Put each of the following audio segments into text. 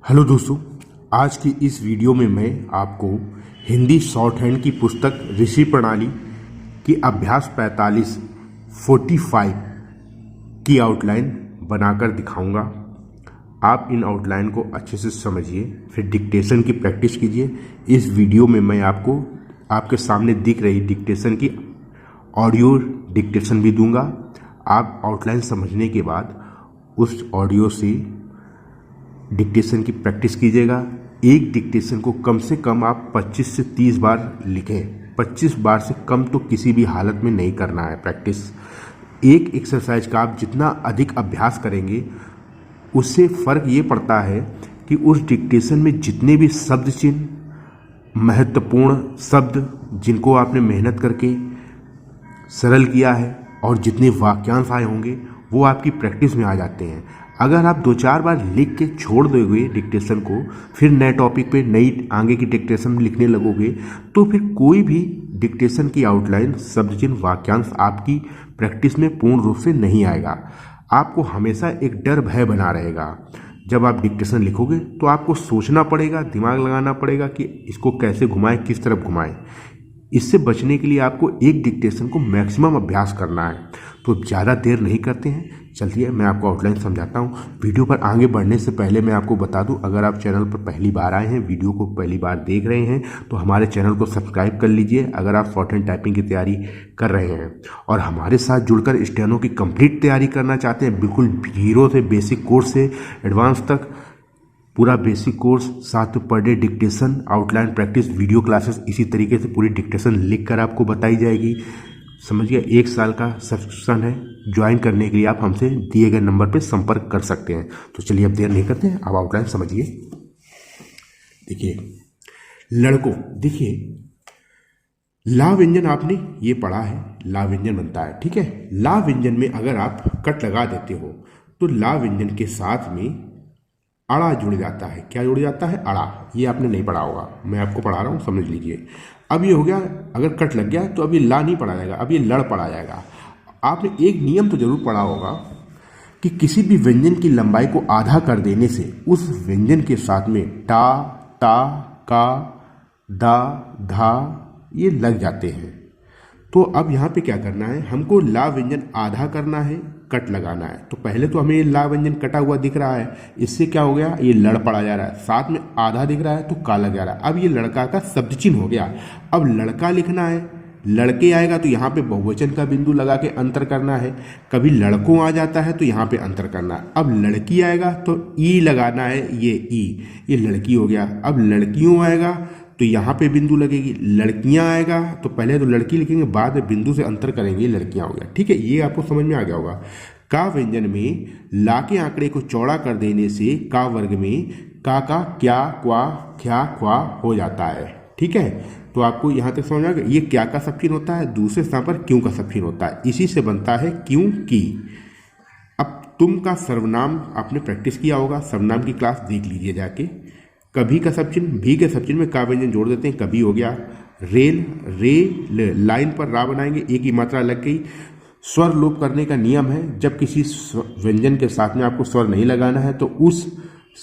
Hello दोस्तों, आज की इस वीडियो में मैं आपको हिंदी शॉर्ट हैंड की पुस्तक ऋषि प्रणाली की अभ्यास 45 की आउटलाइन बनाकर दिखाऊंगा। आप इन आउटलाइन को अच्छे से समझिए, फिर डिक्टेशन की प्रैक्टिस कीजिए। इस वीडियो में मैं आपको आपके सामने दिख रही डिक्टेशन की ऑडियो डिक्टेशन भी दूंगा। आप आउटलाइन समझने के बाद उस ऑडियो से डिक्टेशन की प्रैक्टिस कीजिएगा। एक डिक्टेशन को कम से कम आप 25 से 30 बार लिखें। 25 बार से कम तो किसी भी हालत में नहीं करना है प्रैक्टिस। एक एक्सरसाइज का आप जितना अधिक अभ्यास करेंगे उससे फ़र्क ये पड़ता है कि उस डिक्टेशन में जितने भी शब्द चिन्ह, महत्वपूर्ण शब्द जिनको आपने मेहनत करके सरल किया है और जितने वाक्यांश आए होंगे वो आपकी प्रैक्टिस में आ जाते हैं। अगर आप 2-4 बार लिख के छोड़ दोगे डिक्टेशन को, फिर नए टॉपिक पे नई आगे की डिक्टेशन लिखने लगोगे तो फिर कोई भी डिक्टेशन की आउटलाइन, शब्द चिन्ह, वाक्यांश आपकी प्रैक्टिस में पूर्ण रूप से नहीं आएगा। आपको हमेशा एक डर भय बना रहेगा। जब आप डिक्टेशन लिखोगे तो आपको सोचना पड़ेगा, दिमाग लगाना पड़ेगा कि इसको कैसे घुमाएं, किस तरफ घुमाएं। इससे बचने के लिए आपको एक डिक्टेशन को मैक्सिमम अभ्यास करना है। तो ज़्यादा देर नहीं करते हैं, चलिए मैं आपको आउटलाइन समझाता हूँ। वीडियो पर आगे बढ़ने से पहले मैं आपको बता दूँ, अगर आप चैनल पर पहली बार आए हैं, वीडियो को पहली बार देख रहे हैं तो हमारे चैनल को सब्सक्राइब कर लीजिए। अगर आप शॉर्ट हैंड टाइपिंग की तैयारी कर रहे हैं और हमारे साथ जुड़कर स्टेनो की कंप्लीट तैयारी करना चाहते हैं, बिल्कुल जीरो से बेसिक कोर्स से एडवांस तक पूरा बेसिक कोर्स, साथ per day dictation, outline practice, video classes, इसी तरीके से पूरी डिक्टेशन लिख कर आपको बताई जाएगी। समझिए 1 साल का सब्सक्रिप्शन है। ज्वाइन करने के लिए आप हमसे दिए गए नंबर पर संपर्क कर सकते हैं। तो चलिए अब देर नहीं करते हैं, अब आउटलाइन समझिए। देखिए लड़कों, देखिए ला व्यंजन आपने ये पढ़ा है, ला व्यंजन बनता है, ठीक है। ला व्यंजन में अगर आप कट लगा देते हो तो ला व्यंजन के साथ में अड़ा जुड़ जाता है। क्या जुड़ जाता है? अड़ा। ये आपने नहीं पढ़ा होगा, मैं आपको पढ़ा रहा हूँ, समझ लीजिए। अब ये हो गया, अगर कट लग गया तो अब ये ला नहीं पढ़ा जाएगा, अब ये लड़ पढ़ा जाएगा। आपने एक नियम तो जरूर पढ़ा होगा कि किसी भी व्यंजन की लंबाई को आधा कर देने से उस व्यंजन के साथ में टा, ता, का, दा, धा ये लग जाते हैं। तो अब यहाँ पे क्या करना है, हमको ला व्यंजन आधा करना है, कट लगाना है। तो पहले तो हमें ला व्यंजन कटा हुआ दिख रहा है, इससे क्या हो गया, ये लड़ पड़ा जा रहा है। साथ में आधा दिख रहा है तो का लग जा रहा है। अब ये लड़का का शब्द चिन्ह हो गया। अब लड़का लिखना है, लड़के आएगा तो यहाँ पे बहुवचन का बिंदु लगा के अंतर करना है। कभी लड़कों आ जाता है तो यहाँ पे अंतर करना है। अब लड़की आएगा तो ई लगाना है, ये ई, ये लड़की हो गया। अब लड़कियों आएगा तो यहाँ पे बिंदु लगेगी। लड़कियाँ आएगा तो पहले तो लड़की लिखेंगे, बाद में बिंदु से अंतर करेंगे, लड़कियाँ हो गया, ठीक है। ये आपको समझ में आ गया होगा। का व्यंजन में ला के आंकड़े को चौड़ा कर देने से का वर्ग में का, क्या, क्वा, ख्या, ख्वा हो जाता है, ठीक है। तो आपको यहाँ तक समझ आ गया। ये क्या का सब चिन्ह होता है, दूसरे स्थान पर क्यों का सब चिन्ह होता है, इसी से बनता है क्यों की। अब तुम का सर्वनाम आपने प्रैक्टिस किया होगा, सर्वनाम की क्लास देख लीजिए जाके। कभी का सब चिन्ह, भी के सब चिन्ह में का व्यंजन जोड़ देते हैं, कभी हो गया। रेल, रे, लाइन पर रा बनाएंगे, एक ही मात्रा लग गई। स्वर लोप करने का नियम है, जब किसी व्यंजन के साथ में आपको स्वर नहीं लगाना है तो उस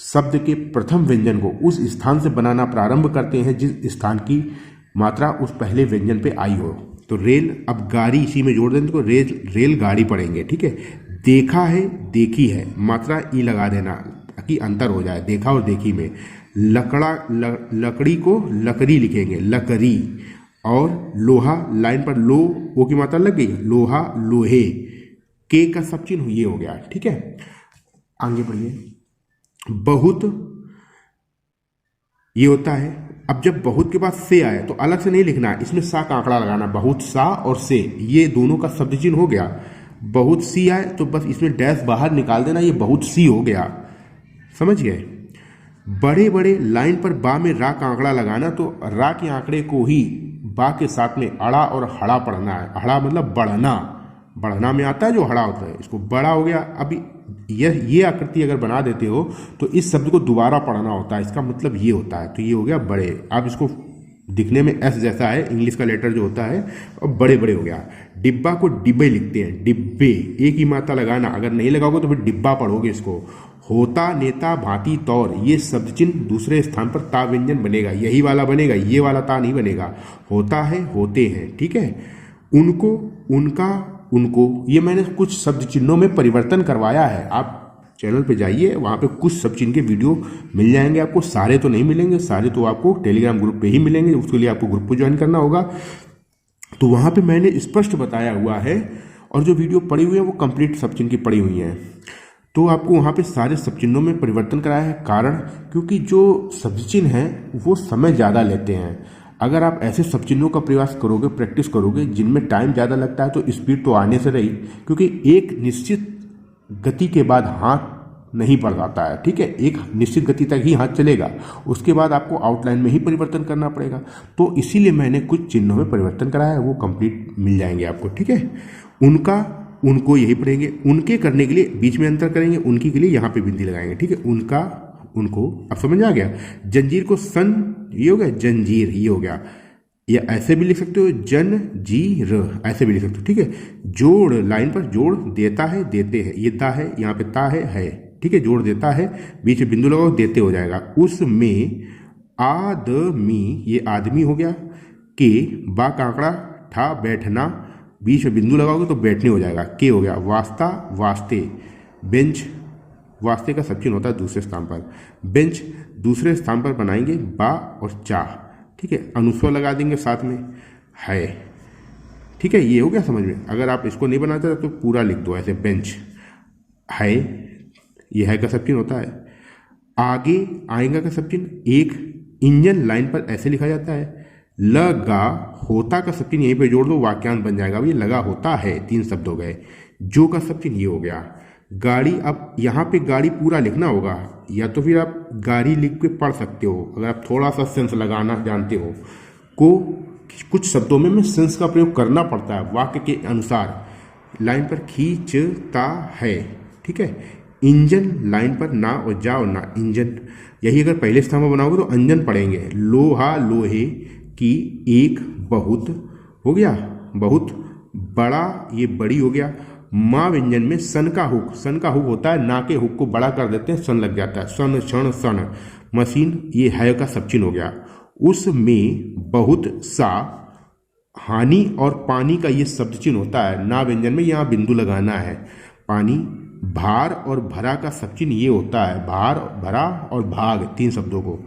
शब्द के प्रथम व्यंजन को उस स्थान से बनाना प्रारंभ करते हैं जिस स्थान की मात्रा उस पहले व्यंजन पे आई हो। तो रेल, अब गाड़ी इसी में जोड़ देंगे तो रेल गाड़ी पढ़ेंगे, ठीक है। देखा है, देखी है, मात्रा ई लगा देना ताकि अंतर हो जाए देखा और देखी में। लकड़ी को लकड़ी लिखेंगे, लकड़ी। और लोहा, लाइन पर लो, ओ की मात्रा लग गई, लोहा, लोहे। के का सब चिन्ह ये हो गया, ठीक है। आगे बढ़िए। बहुत ये होता है। अब जब बहुत के बाद से आए तो अलग से नहीं लिखना है, इसमें सा का आंकड़ा लगाना। बहुत सा और से ये दोनों का शब्द चिन्ह हो गया। बहुत सी आए तो बस इसमें डैश बाहर निकाल देना, ये बहुत सी हो गया, समझ गए। बड़े बड़े लाइन पर बा में रा का आंकड़ा लगाना, तो रा के आंकड़े को ही बा के साथ में अड़ा और हड़ा पढ़ना है। हड़ा मतलब बढ़ना, बढ़ना में आता है जो हड़ा होता है, इसको बड़ा हो गया। अभी ये आकृति अगर बना देते हो तो इस शब्द को दोबारा पढ़ना होता है, इसका मतलब ये होता है। तो ये हो गया बड़े। अब इसको दिखने में एस जैसा है, इंग्लिश का लेटर जो होता है, और बड़े बड़े हो गया। डिब्बा को डिब्बे लिखते हैं, डिब्बे, एक ही मात्रा लगाना। अगर नहीं लगाओगे तो फिर डिब्बा पढ़ोगे इसको। होता नेता भांति तौर, ये शब्द चिन्ह दूसरे स्थान पर ता व्यंजन बनेगा, यही वाला बनेगा, ये वाला ता नहीं बनेगा। होता है, होते हैं, ठीक है। उनको, उनका, उनको, ये मैंने कुछ शब्द चिन्हों में परिवर्तन करवाया है। आप चैनल पे जाइए, वहाँ पे कुछ शब्द चिन्ह के वीडियो मिल जाएंगे आपको। सारे तो नहीं मिलेंगे, सारे तो आपको टेलीग्राम ग्रुप पे ही मिलेंगे, उसके लिए आपको ग्रुप को ज्वाइन करना होगा। तो वहाँ पे मैंने स्पष्ट बताया हुआ है, और जो वीडियो पड़ी हुई है वो कंप्लीट शब्द चिन्ह की पड़ी हुई हैं। तो आपको वहाँ पे सारे शब्द चिन्हों में परिवर्तन कराया है। कारण, क्योंकि जो शब्द चिन्ह हैं वो समय ज़्यादा लेते हैं। अगर आप ऐसे शब्द चिन्हों का प्रयास करोगे, प्रैक्टिस करोगे जिनमें टाइम ज़्यादा लगता है, तो स्पीड तो आने से रही, क्योंकि एक निश्चित गति के बाद हाथ नहीं बढ़ जाता है, ठीक है। एक निश्चित गति तक ही हाथ चलेगा, उसके बाद आपको आउटलाइन में ही परिवर्तन करना पड़ेगा। तो इसीलिए मैंने कुछ चिन्हों में परिवर्तन कराया है, वो कंप्लीट मिल जाएंगे आपको, ठीक है। उनका, उनको यही पढ़ेंगे। उनके करने के लिए बीच में अंतर करेंगे, उनकी के लिए यहाँ पे बिंदी लगाएंगे, ठीक है। उनका, उनको, अब समझ आ गया। जंजीर को सन, ये हो गया, जंजीर ये हो गया। या ऐसे भी लिख सकते हो, जन जी र, ऐसे भी लिख सकते हो, ठीक है। जोड़, लाइन पर जोड़ देता है, देते हैं, ये दा है, यहाँ पे ता है, ठीक है। जोड़ देता है, बीच में बिंदु लगाओ, देते हो जाएगा। उसमें आदमी, ये आदमी हो गया। के, बा का आंकड़ा, ठा बैठना, बीच में बिंदु लगाओगे तो बैठने हो जाएगा, के हो गया। वास्ता, वास्ते, बेंच, वास्ते का शब्द चिन्ह होता है दूसरे स्थान पर। बेंच दूसरे स्थान पर बनाएंगे, बा और चा, ठीक है। अनुस्वर लगा देंगे साथ में, है, ठीक है। ये हो गया समझ में। अगर आप इसको नहीं बनाते तो पूरा लिख दो ऐसे, बेंच है, ये है का शब्द चिन्ह होता है। आगे आएगा का शब्द चिन्ह। एक इंजन लाइन पर ऐसे लिखा जाता है। लगा, होता का शब्द चिन्ह यहीं पे जोड़ दो, वाक्यांश बन जाएगा। ये लगा होता है, 3 शब्द हो गए। जो का शब्द चिन्ह ये हो गया। गाड़ी, अब यहाँ पे गाड़ी पूरा लिखना होगा, या तो फिर आप गाड़ी लिख के पढ़ सकते हो अगर आप थोड़ा सा सेंस लगाना जानते हो। को, कुछ शब्दों में सेंस का प्रयोग करना पड़ता है वाक्य के अनुसार। लाइन पर खींचता है, ठीक है। इंजन लाइन पर ना और जा और ना, इंजन, यही अगर पहले स्थान में बनाओगे तो अंजन पढ़ेंगे। लोहा, लोहे की, एक, बहुत हो गया, बहुत बड़ा, ये बड़ी हो गया। माँ व्यंजन में सन का हुक, सन का हुक होता है, ना के हुक को बड़ा कर देते हैं, सन लग जाता है। सन, क्षण, सन। मशीन, ये है का शब्द चिन्ह हो गया। उसमें बहुत सा, हानि और पानी का ये शब्द चिन्ह होता है, ना व्यंजन में, यहाँ बिंदु लगाना है। पानी, भार और भरा का शब्द चिन्ह ये होता है, भार, भरा और भाग, 3 शब्दों को।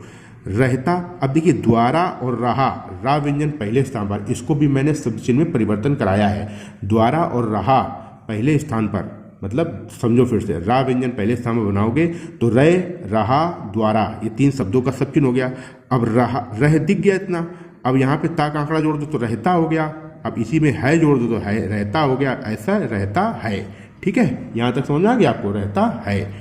रहता, अब देखिए द्वारा और रहा, रा व्यंजन पहले स्थान पर, इसको भी मैंने शब्द चिन्ह में परिवर्तन कराया है। द्वारा और रहा पहले स्थान पर, मतलब समझो फिर से, रा व्यंजन पहले स्थान पर बनाओगे तो रह, रहा, द्वारा, ये 3 शब्दों का शब्द चिन्ह हो गया। अब रहा, रह दिख गया इतना, अब यहाँ पे ता का आंकड़ा जोड़ दो तो रहता हो गया। अब इसी में है जोड़ दो तो है, रहता हो गया। ऐसा रहता है, ठीक है। यहाँ तक समझ आ गया आपको, रहता है।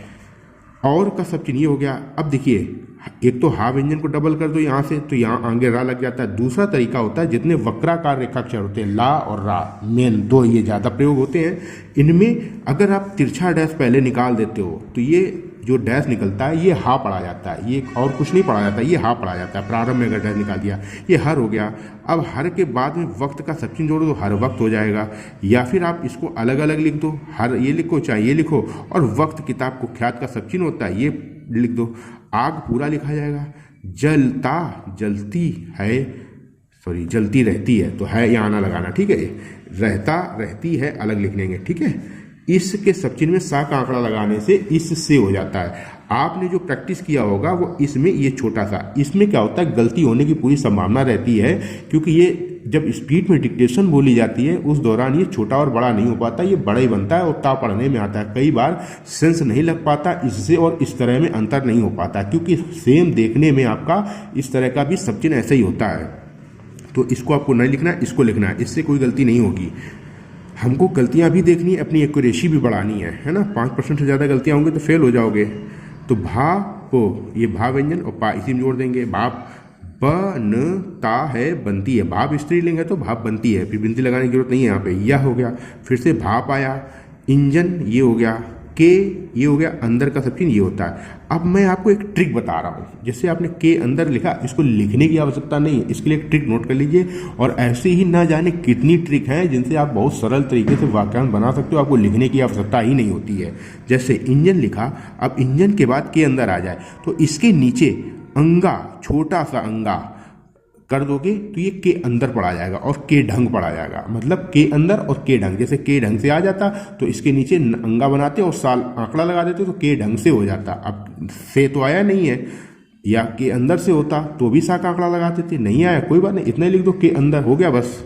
और का शब्द चिन्ह ये हो गया। अब देखिए, एक तो हा व्यंजन को डबल कर दो यहाँ से, तो यहाँ आगे रा लग जाता है। दूसरा तरीका होता है, जितने वक्राकार रेखाक्षर होते हैं, ला और रा, मेन 2 ये ज़्यादा प्रयोग होते हैं। इनमें अगर आप तिरछा डैश पहले निकाल देते हो तो ये जो डैश निकलता है ये हा पढ़ा जाता है, ये और कुछ नहीं पढ़ा जाता, ये हा पढ़ा जाता है। प्रारंभ में अगर डैश निकाल दिया, ये हर हो गया। अब हर के बाद में वक्त का शब्द चिन्ह जोड़ दो, हर वक्त हो जाएगा। या फिर आप इसको अलग अलग लिख दो, हर ये लिखो चाहे ये लिखो, और वक्त किताब को ख्यात का शब्द चिन्ह होता है, ये लिख दो। आग पूरा लिखा जाएगा। जलता, जलती है, सॉरी जलती रहती है, तो है यहाँ आना लगाना, ठीक है। रहता, रहती है, अलग लिख लेंगे, ठीक है। इसके शब्द चिन्ह में सा का आंकड़ा लगाने से इससे हो जाता है। आपने जो प्रैक्टिस किया होगा वो इसमें, ये छोटा सा, इसमें क्या होता है, गलती होने की पूरी संभावना रहती है, क्योंकि ये जब स्पीड में डिक्टेशन बोली जाती है उस दौरान ये छोटा और बड़ा नहीं हो पाता, ये बड़ा ही बनता है और ता पढ़ने में आता है। कई बार सेंस नहीं लग पाता इससे, और इस तरह में अंतर नहीं हो पाता, क्योंकि सेम देखने में आपका इस तरह का भी शब्द चिन्ह ऐसा ही होता है। तो इसको आपको नहीं लिखना है, इसको लिखना है, इससे कोई गलती नहीं होगी। हमको गलतियां भी देखनी है, अपनी एक्यूरेसी भी बढ़ानी है ना। 5% से ज़्यादा गलतियां होंगी तो फेल हो जाओगे। तो भा को, ये भा व्यंजन और पा इसी में जोड़ देंगे। भाप, बनता है, बनती है। भाप स्त्रीलिंग है तो भाप बनती है, फिर बिंदी लगाने की जरूरत नहीं है यहाँ पे। यह हो गया। फिर से भाप आया। इंजन ये हो गया, के ये हो गया, अंदर का सब चीज ये होता है। अब मैं आपको एक ट्रिक बता रहा हूँ, जैसे आपने के अंदर लिखा, इसको लिखने की आवश्यकता नहीं है, इसके लिए एक ट्रिक नोट कर लीजिए। और ऐसे ही ना जाने कितनी ट्रिक हैं जिनसे आप बहुत सरल तरीके से वाक्यांश बना सकते हो, आपको लिखने की आवश्यकता ही नहीं होती है। जैसे इंजन लिखा, अब इंजन के बाद के अंदर आ जाए तो इसके नीचे अंगा, छोटा सा अंगा कर दोगे तो ये के अंदर पढ़ा जाएगा और के ढंग पढ़ा जाएगा। मतलब के अंदर और के ढंग, जैसे के ढंग से आ जाता तो इसके नीचे अंगा बनाते और साल आंकड़ा लगा देते तो के ढंग से हो जाता। अब से तो आया नहीं है, या के अंदर से होता तो भी सा का आंकड़ा लगाते थे, नहीं आया कोई बात नहीं, इतना लिख दो के अंदर, हो गया बस।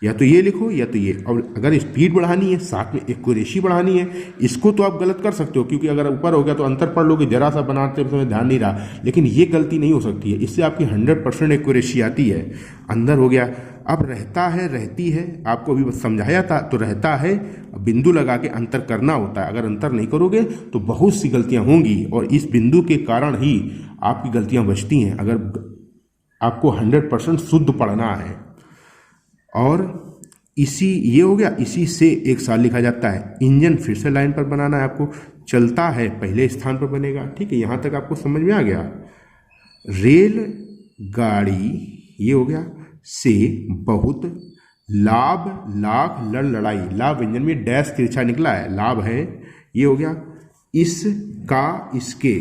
या तो ये लिखो या तो ये। और अगर स्पीड बढ़ानी है, साथ में एक्यूरेसी बढ़ानी है, इसको तो आप गलत कर सकते हो, क्योंकि अगर ऊपर हो गया तो अंतर पढ़ लोगे, जरा सा बनाते समय ध्यान नहीं रहा, लेकिन ये गलती नहीं हो सकती है, इससे आपकी 100% एक्यूरेसी आती है। अंदर हो गया। अब रहता है, रहती है, आपको अभी बस समझाया था, तो रहता है बिंदु लगा के अंतर करना होता है। अगर अंतर नहीं करोगे तो बहुत सी गलतियां होंगी, और इस बिंदु के कारण ही आपकी गलतियां बचती हैं, अगर आपको 100% शुद्ध पढ़ना है। और इसी ये हो गया, इसी से एक साल लिखा जाता है। इंजन फिर से लाइन पर बनाना है आपको, चलता है पहले स्थान पर बनेगा, ठीक है, यहां तक आपको समझ में आ गया। रेल गाड़ी ये हो गया, से बहुत लाभ, लाख, लड़, लड़ाई, लाभ व्यंजन में डैश तिरछा निकला है, लाभ है, ये हो गया। इसका, इसके,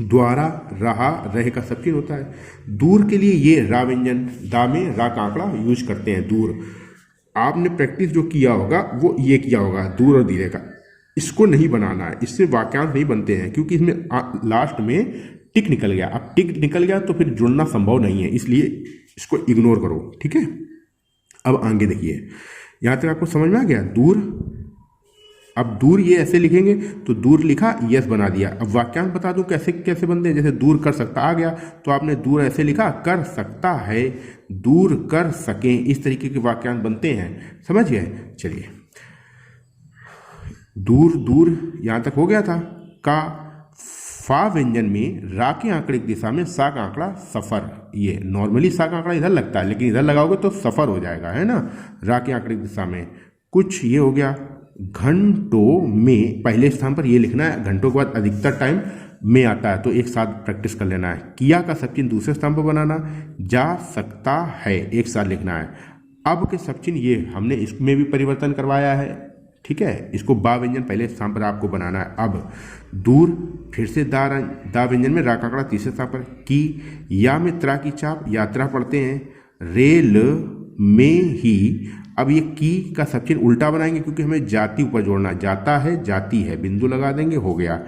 द्वारा, रहा, रहे का सब चीज होता है। दूर के लिए ये रा व्यंजन, दा में रा का आंकड़ा यूज करते हैं, दूर। आपने प्रैक्टिस जो किया होगा वो ये किया होगा, दूर और धीरे का, इसको नहीं बनाना है, इससे वाक्यांश नहीं बनते हैं, क्योंकि इसमें लास्ट में टिक निकल गया। अब टिक निकल गया तो फिर जुड़ना संभव नहीं है, इसलिए इसको इग्नोर करो, ठीक है। अब आगे देखिए, यहां तक आपको समझ में आ गया। दूर, अब दूर ये ऐसे लिखेंगे तो दूर लिखा, यस बना दिया। अब वाक्यांश बता दूं कैसे कैसे बनते हैं। जैसे दूर कर सकता आ गया तो आपने दूर ऐसे लिखा, कर सकता है, दूर कर सकें, इस तरीके के वाक्यांश बनते हैं, समझ गए। चलिए, दूर, दूर यहां तक हो गया था। का, फा व्यंजन में रा के आंकड़े की दिशा में सा का आंकड़ा सफर, ये नॉर्मली सा का आंकड़ा इधर लगता है, लेकिन इधर लगाओगे तो सफर हो जाएगा, है ना, रा के आंकड़े की दिशा में। कुछ ये हो गया। घंटों में पहले स्थान पर ये लिखना है, घंटों के बाद अधिकतर टाइम में आता है, तो एक साथ प्रैक्टिस कर लेना है। किया का सब चिन्ह दूसरे स्थान पर बनाना, जा सकता है एक साथ लिखना है। अब के सब चिन्ह ये हमने इसमें भी परिवर्तन करवाया है, ठीक है, इसको बा व्यंजन पहले स्थान पर आपको बनाना है। अब दूर फिर से दा व्यंजन में रा का आंकड़ा तीसरे स्थान पर। की, या में त्रा की चाप, यात्रा पढ़ते हैं। रेल में ही, अब ये की का सब चिन्ह उल्टा बनाएंगे, क्योंकि हमें जाति ऊपर जोड़ना, जाता है, जाती है, बिंदु लगा देंगे, हो गया।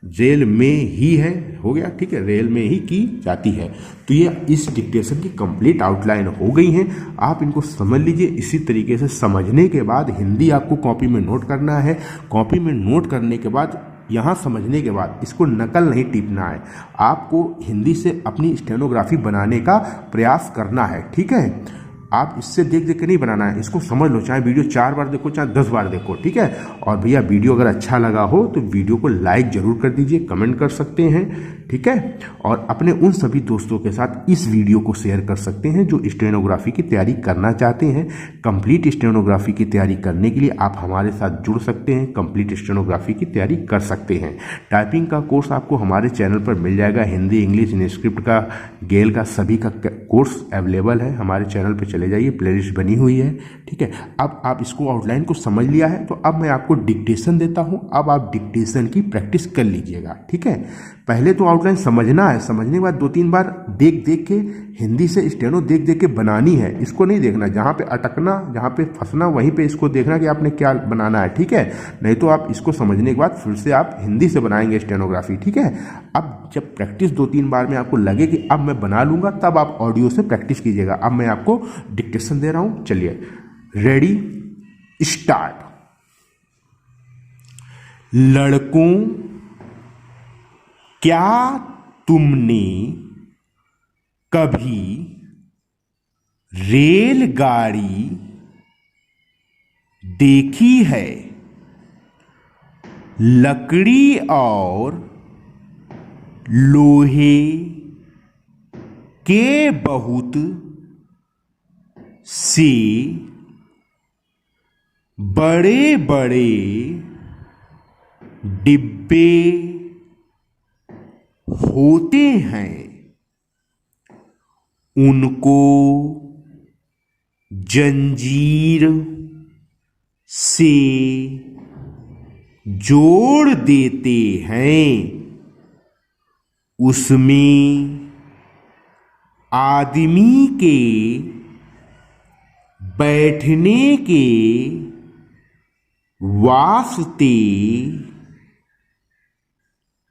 रेल में ही है, हो गया, ठीक है, रेल में ही की जाती है। तो ये इस डिक्टेशन की कंप्लीट आउटलाइन हो गई है, आप इनको समझ लीजिए। इसी तरीके से समझने के बाद हिंदी आपको कॉपी में नोट करना है। कॉपी में नोट करने के बाद, यहाँ समझने के बाद इसको नकल नहीं टीपना है, आपको हिंदी से अपनी स्टेनोग्राफी बनाने का प्रयास करना है, ठीक है। आप इससे देख देख के नहीं बनाना है, इसको समझ लो, चाहे वीडियो 4 बार देखो चाहे 10 बार देखो, ठीक है। और भैया वीडियो अगर अच्छा लगा हो तो वीडियो को लाइक जरूर कर दीजिए, कमेंट कर सकते हैं, ठीक है। और अपने उन सभी दोस्तों के साथ इस वीडियो को शेयर कर सकते हैं जो स्टेनोग्राफी की तैयारी करना चाहते हैं। कंप्लीट स्टेनोग्राफी की तैयारी करने के लिए आप हमारे साथ जुड़ सकते हैं, कंप्लीट स्टेनोग्राफी की तैयारी कर सकते हैं। टाइपिंग का कोर्स आपको हमारे चैनल पर मिल जाएगा, हिंदी, इंग्लिश, इनस्क्रिप्ट का, गेल का, सभी का कोर्स अवेलेबल है हमारे चैनल पर, चले जाइए, प्लेलिस्ट बनी हुई है, ठीक है। अब आप इसको आउटलाइन को समझ लिया है, तो अब मैं आपको डिक्टेशन देता हूं, अब आप डिक्टेशन की प्रैक्टिस कर लीजिएगा, ठीक है। पहले तो आउटलाइन समझना है, समझने के बाद 2-3 बार देख देख के हिंदी से स्टेनो देख देख के बनानी है, इसको नहीं देखना, जहाँ पे अटकना, जहाँ पे फंसना वहीं पे इसको देखना कि आपने क्या बनाना है, ठीक है। नहीं तो आप इसको समझने के बाद फिर से आप हिंदी से बनाएंगे स्टेनोग्राफी, ठीक है। अब जब प्रैक्टिस 2-3 बार में आपको लगे कि अब मैं बना लूंगा, तब आप ऑडियो से प्रैक्टिस कीजिएगा। अब मैं आपको डिक्टेशन दे रहा हूं, चलिए, रेडी, स्टार्ट। लड़कों, क्या तुमने कभी रेलगाड़ी देखी है? लकड़ी और लोहे के बहुत से बड़े बड़े डिब्बे होते हैं, उनको जंजीर से जोड़ देते हैं। उसमें आदमी के बैठने के वास्ते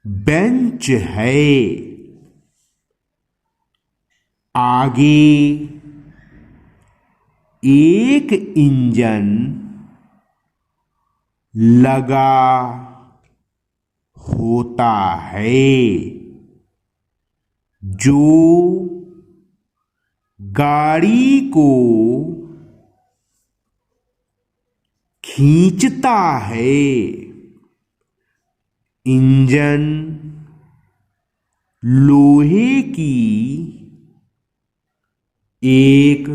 बेंच है। आगे एक इंजन लगा होता है जो गाड़ी को खींचता है। इंजन लोहे की एक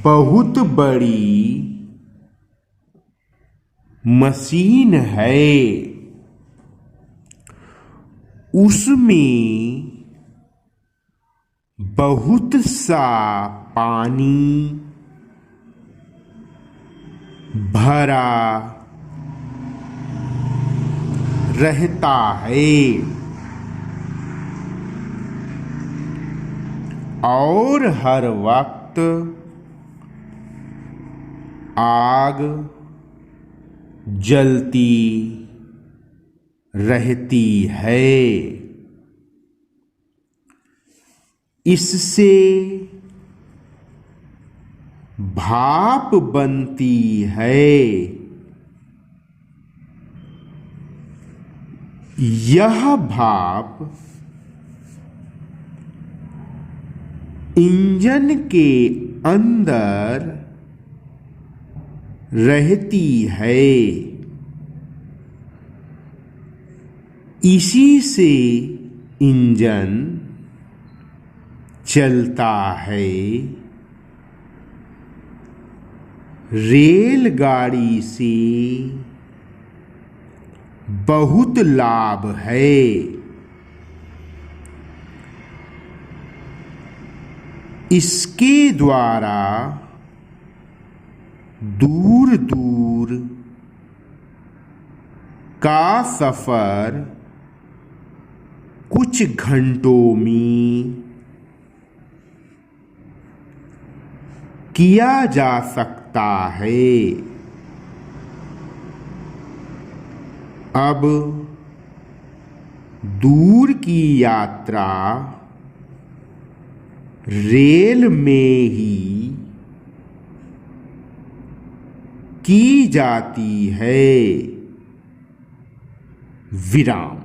बहुत बड़ी मशीन है। उसमें बहुत सा पानी भरा रहता है और हर वक्त आग जलती रहती है। इससे भाप बनती है। यह भाप इंजन के अंदर रहती है। इसी से इंजन चलता है। रेलगाड़ी से बहुत लाभ है। इसके द्वारा दूर दूर का सफर कुछ घंटों में किया जा सकता है। अब दूर की यात्रा रेल में ही की जाती है। विराम।